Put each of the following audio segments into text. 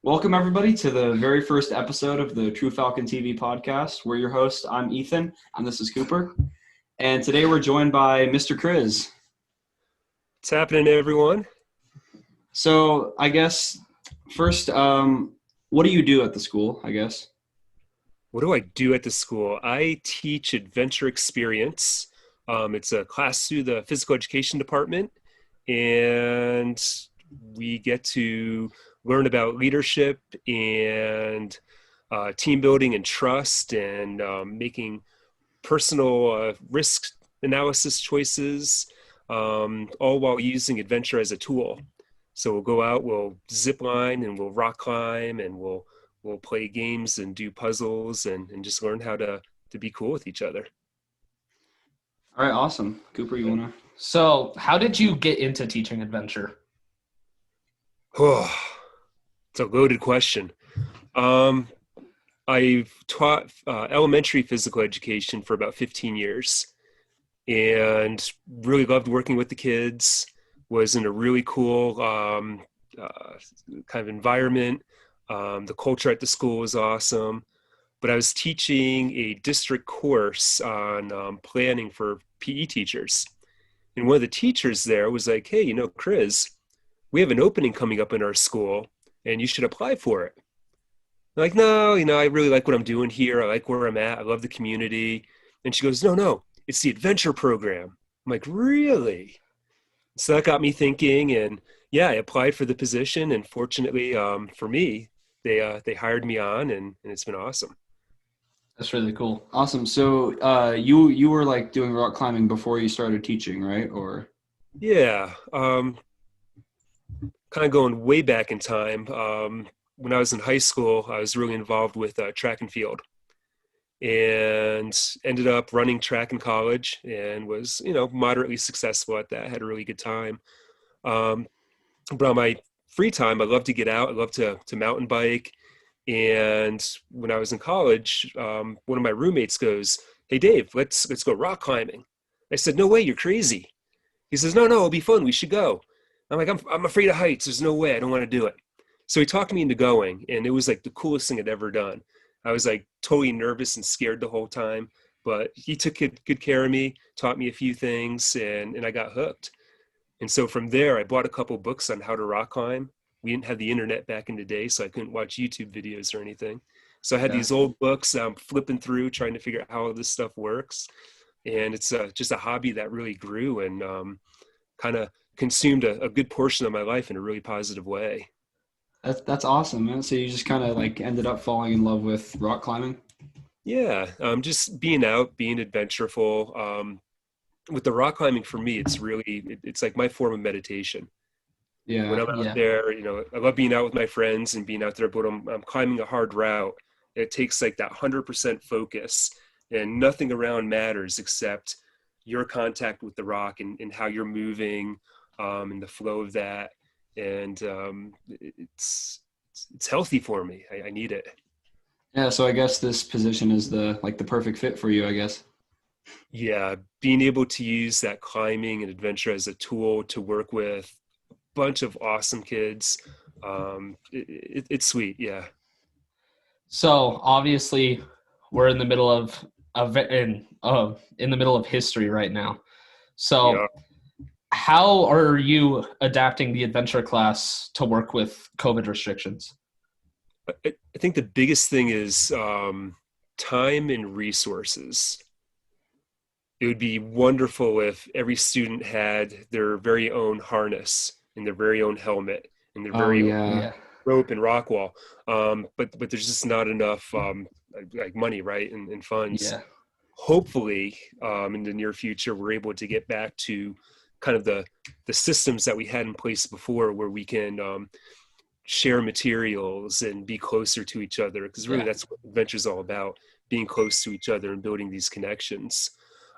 Welcome, everybody, to the very first episode of the True Falcon TV podcast. We're your host. I'm Ethan, and this is Cooper. And today we're joined by Mr. Kriz. What's happening, everyone? So, I guess, first, what do you do at the school, I guess? What do I do at the school? I teach adventure experience. It's a class through the physical education department, and we get to learn about leadership and team building and trust and making personal risk analysis choices, all while using adventure as a tool. So we'll go out, we'll zip line and we'll rock climb and we'll play games and do puzzles and just learn how to be cool with each other. All right, awesome. Cooper, you want to? So, how did you get into teaching adventure? Oh, it's a loaded question. I've taught elementary physical education for about 15 years and really loved working with the kids, was in a really cool kind of environment. The culture at the school was awesome, but I was teaching a district course on planning for PE teachers. And one of the teachers there was like, hey, Kriz, we have an opening coming up in our school and you should apply for it. I'm like, no, I really like what I'm doing here. I like where I'm at. I love the community. And she goes, no, it's the adventure program. I'm like, really? So that got me thinking, and yeah, I applied for the position, and fortunately for me, they hired me on, and it's been awesome. That's really cool. Awesome. So, you were like doing rock climbing before you started teaching, right? Or Yeah, kind of going way back in time. When I was in high school, I was really involved with track and field, and ended up running track in college, and was moderately successful at that. Had a really good time. But on my free time, I love to get out. I love to mountain bike. And when I was in college, one of my roommates goes, "Hey Dave, let's go rock climbing." I said, "No way, you're crazy." He says, "No, it'll be fun. We should go." I'm like, I'm afraid of heights. There's no way. I don't want to do it. So he talked me into going, and it was like the coolest thing I'd ever done. I was like totally nervous and scared the whole time, but he took good care of me, taught me a few things, and I got hooked. And so from there, I bought a couple books on how to rock climb. We didn't have the internet back in the day, so I couldn't watch YouTube videos or anything. So I had these old books I'm flipping through, trying to figure out how all this stuff works. And it's just a hobby that really grew and kind of consumed a good portion of my life in a really positive way. that's awesome, man. So you just kind of like ended up falling in love with rock climbing. Yeah, just being out, being adventureful. With the rock climbing, for me, it's like my form of meditation. When Yeah. I'm out there, I love being out with my friends and being out there, but I'm climbing a hard route. It takes like that 100% focus, and nothing around matters except your contact with the rock and how you're moving, and the flow of that. And it's healthy for me. I need it. Yeah. So I guess this position is the perfect fit for you, I guess. Yeah, being able to use that climbing and adventure as a tool to work with a bunch of awesome kids, it's sweet. Yeah. So, obviously, we're in the middle in the middle of history right now. Yeah. So, how are you adapting the adventure class to work with COVID restrictions? I think the biggest thing is time and resources. It would be wonderful if every student had their very own harness and their very own helmet and their Oh very own yeah. rope and rock wall. But there's just not enough like money, right, and funds. Yeah. Hopefully, in the near future, we're able to get back to kind of the systems that we had in place before, where we can share materials and be closer to each other, because really that's what adventure is all about, being close to each other and building these connections.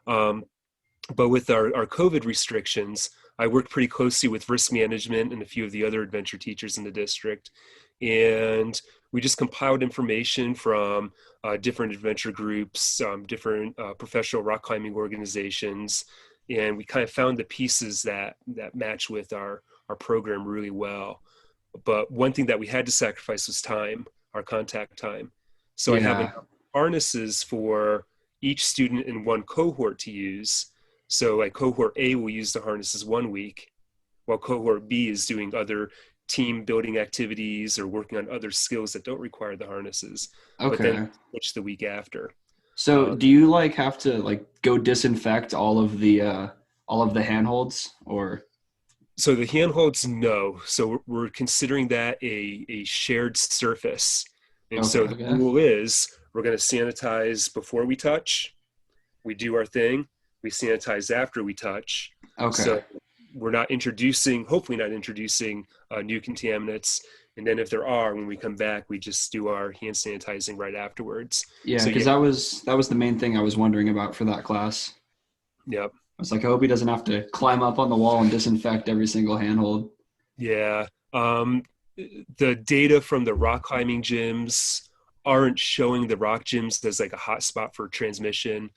But with our COVID restrictions, I worked pretty closely with risk management and a few of the other adventure teachers in the district. And we just compiled information from different adventure groups, different professional rock climbing organizations. And we kind of found the pieces that match with our program really well. But one thing that we had to sacrifice was time, our contact time. So I have enough harnesses for each student in one cohort to use. So like cohort A will use the harnesses 1 week, while cohort B is doing other team building activities or working on other skills that don't require the harnesses. But then switch the week after. So do you like have to like go disinfect all of the handholds, or? So the handholds, no. So we're considering that a shared surface. And so the rule is we're going to sanitize before we touch. We do our thing. We sanitize after we touch. Okay. So we're not introducing, hopefully not introducing new contaminants. And then if there are, when we come back, we just do our hand sanitizing right afterwards. Yeah, because that was the main thing I was wondering about for that class. Yep. I was like, I hope he doesn't have to climb up on the wall and disinfect every single handhold. Yeah. The data from the rock climbing gyms aren't showing the rock gyms as like a hot spot for transmission.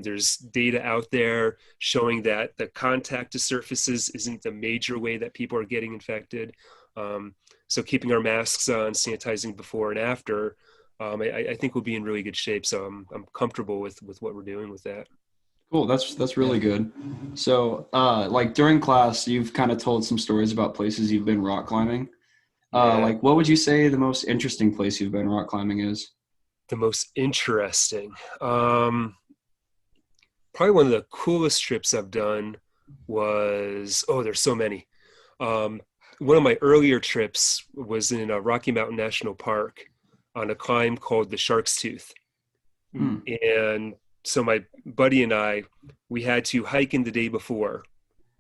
There's data out there showing that the contact to surfaces isn't the major way that people are getting infected. So keeping our masks on, sanitizing before and after, I think we'll be in really good shape. So I'm comfortable with what we're doing with that. Cool. That's really good. So like during class, you've kind of told some stories about places you've been rock climbing. Like what would you say the most interesting place you've been rock climbing is? The most interesting. Probably one of the coolest trips I've done was, there's so many. One of my earlier trips was in Rocky Mountain National Park on a climb called the Shark's Tooth. And so my buddy and I, we had to hike in the day before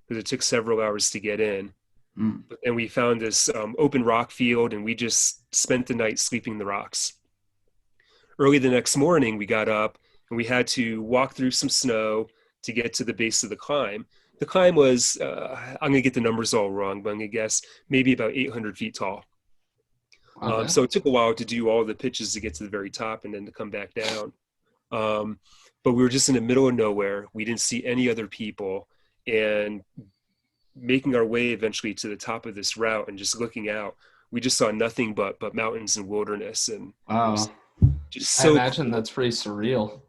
because it took several hours to get in. But then we found this open rock field and we just spent the night sleeping the rocks. Early the next morning, we got up and we had to walk through some snow to get to the base of the climb. The climb was, I'm going to get the numbers all wrong, but I'm going to guess maybe about 800 feet tall. Okay. So it took a while to do all the pitches to get to the very top and then to come back down. But we were just in the middle of nowhere. We didn't see any other people, and making our way eventually to the top of this route and just looking out, we just saw nothing but mountains and wilderness. And wow, just so I imagine cool. That's pretty surreal.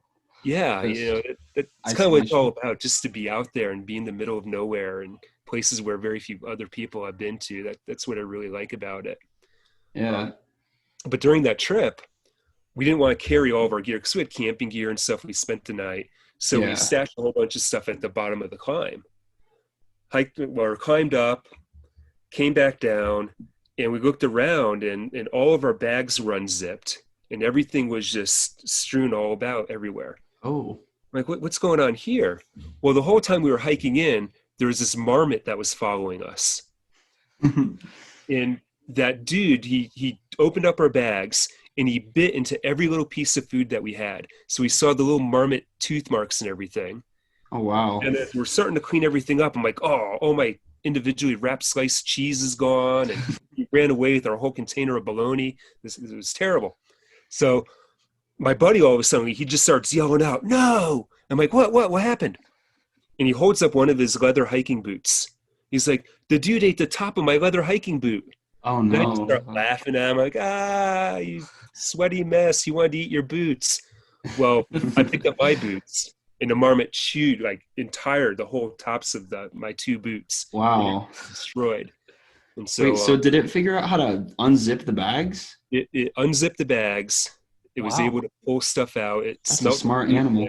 Yeah, it's kind of what it's all about, just to be out there and be in the middle of nowhere and places where very few other people have been to. That's what I really like about it. Yeah. But during that trip, we didn't want to carry all of our gear because we had camping gear and stuff. We spent the night. So we stashed a whole bunch of stuff at the bottom of the climb. Climbed up, came back down, and we looked around and all of our bags were unzipped and everything was just strewn all about everywhere. Oh. Like, what's going on here? Well, the whole time we were hiking in, there was this marmot that was following us. And that dude, he opened up our bags and he bit into every little piece of food that we had. So we saw the little marmot tooth marks and everything. Oh, wow. And then we're starting to clean everything up. I'm like, all my individually wrapped sliced cheese is gone. And he ran away with our whole container of bologna. This was terrible. So my buddy, all of a sudden, he just starts yelling out, "No!" I'm like, what happened? And he holds up one of his leather hiking boots. He's like, "The dude ate the top of my leather hiking boot." Oh, no. And I just start laughing at him. I'm like, you sweaty mess. You wanted to eat your boots. Well, I picked up my boots, and the marmot chewed the whole tops of my two boots. Wow. Destroyed. And so, wait, so did it figure out how to unzip the bags? It unzipped the bags. It was able to pull stuff out. That's a smart animal.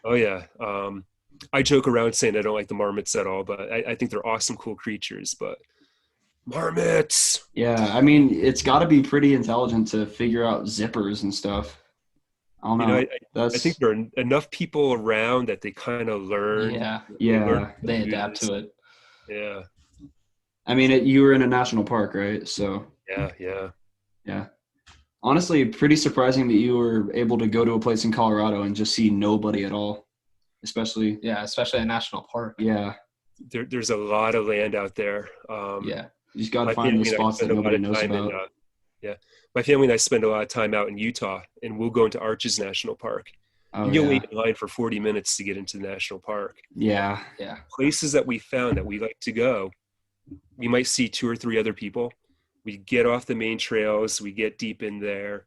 Oh, yeah. I joke around saying I don't like the marmots at all, but I think they're awesome, cool creatures. But marmots. Yeah, I mean, it's got to be pretty intelligent to figure out zippers and stuff. I don't know. I think there are enough people around that they kind of learn. Yeah. They adapt to it. Yeah. I mean, you were in a national park, right? So. Yeah. Honestly, pretty surprising that you were able to go to a place in Colorado and just see nobody at all, especially a national park. Yeah. There's a lot of land out there. You just got to find the spots that nobody knows about. My family and I spend a lot of time out in Utah, and we'll go into Arches National Park. You'll wait in line for 40 minutes to get into the national park. Yeah. Places that we found that we like to go, we might see 2 or 3 other people. We get off the main trails, we get deep in there.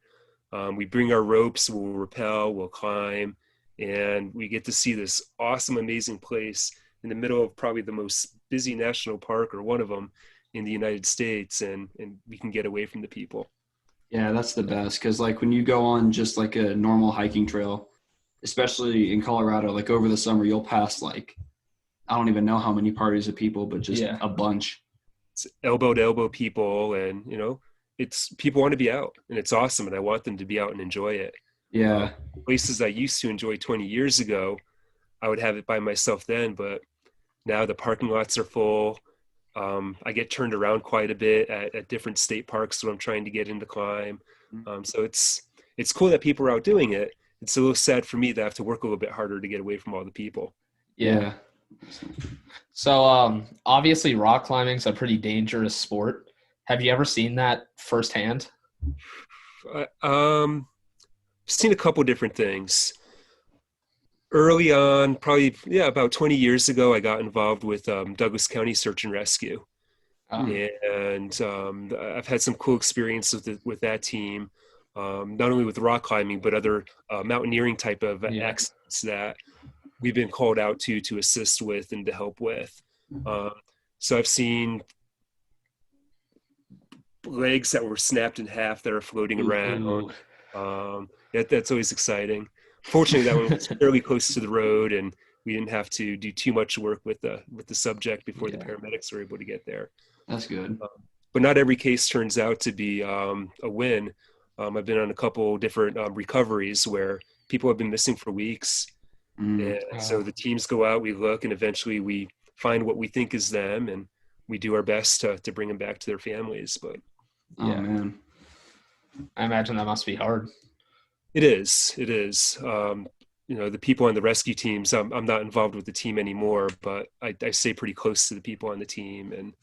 We bring our ropes, we'll rappel, we'll climb, and we get to see this awesome, amazing place in the middle of probably the most busy national park, or one of them, in the United States, and we can get away from the people. Yeah, that's the best because like when you go on just like a normal hiking trail, especially in Colorado, like over the summer, you'll pass like I don't even know how many parties of people, but just Yeah. a bunch. It's elbow to elbow people, and it's people want to be out, and it's awesome, and I want them to be out and enjoy it. Um, Yeah, Places I used to enjoy 20 years ago, I would have it by myself then, but now the parking lots are full. I get turned around quite a bit at different state parks when I'm trying to get in to climb. So it's cool that people are out doing it. It's a little sad for me that I have to work a little bit harder to get away from all the people. Yeah. So obviously rock climbing's a pretty dangerous sport. Have you ever seen that firsthand? Seen a couple different things. Early on, probably about 20 years ago, I got involved with Douglas County Search and Rescue, Oh, and I've had some cool experiences with that team, not only with rock climbing but other mountaineering type of yeah. accidents that we've been called out to assist with and to help with. Um, so I've seen legs that were snapped in half that are floating around. Ooh. That's always exciting. Fortunately, that one was fairly close to the road, and we didn't have to do too much work with the subject before the Yeah. paramedics were able to get there. that's good. But not every case turns out to be a win. I've been on a couple different recoveries where people have been missing for weeks, Mm. and so the teams go out, we look, and eventually we find what we think is them, and we do our best to bring them back to their families. But Oh Yeah. man. I imagine that must be hard. it is. The people on the rescue teams, I'm not involved with the team anymore, but I stay pretty close to the people on the team, and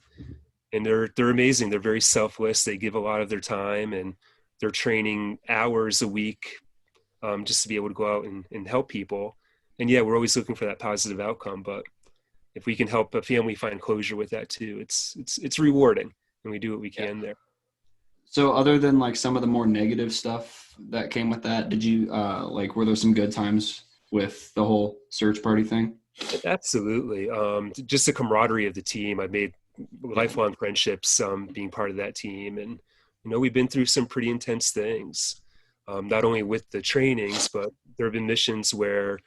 they're amazing. They're very selfless. They give a lot of their time, and they're training hours a week just to be able to go out and help people. And yeah, we're always looking for that positive outcome, but if we can help a family find closure with that too, it's rewarding, and we do what we Yeah. can there. So other than like some of the more negative stuff that came with that, did you like were there some good times with the whole search party thing? Absolutely. Just the camaraderie of the team. I've made lifelong friendships being part of that team. And, we've been through some pretty intense things, not only with the trainings, but there have been missions where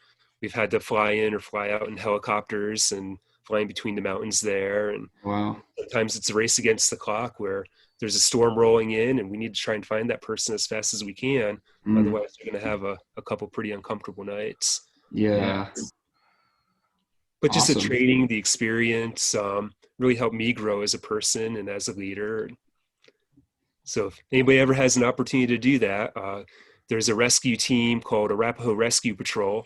we've had to fly in or fly out in helicopters and flying between the mountains there. And Wow. sometimes it's a race against the clock where there's a storm rolling in and we need to try and find that person as fast as we can. Mm. Otherwise, we're going to have a couple pretty uncomfortable nights. Yeah. But just the Awesome. training, the experience really helped me grow as a person and as a leader. So if anybody ever has an opportunity to do that, there's a rescue team called Arapahoe Rescue Patrol,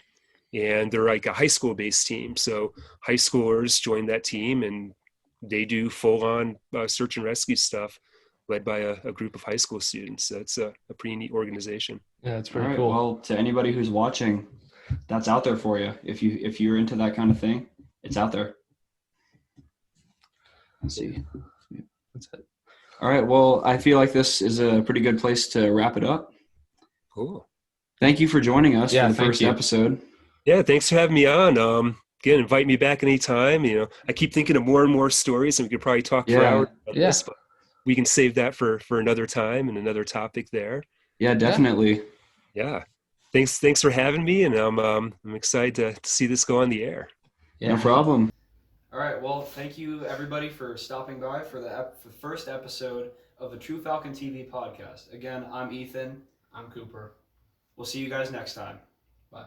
and they're like a high school based team. So high schoolers join that team, and they do full on search and rescue stuff led by a group of high school students. So it's a pretty neat organization. Yeah, that's All pretty right. cool. Well, to anybody who's watching, that's out there for you. If you're into that kind of thing, it's out there. Let's see. That's it. All right. Well, I feel like this is a pretty good place to wrap it up. Cool. Thank you for joining us Yeah, for the thank first you. episode. Yeah, thanks for having me on. Again, invite me back anytime. I keep thinking of more and more stories, and we could probably talk for Yeah. hours about Yeah. this, but we can save that for another time and another topic there. Yeah, definitely. Yeah. Thanks for having me, and I'm excited to see this go on the air. Yeah. No problem. All right. Well, thank you everybody for stopping by for the first episode of the True Falcon TV podcast. Again, I'm Ethan. I'm Cooper. We'll see you guys next time. Bye.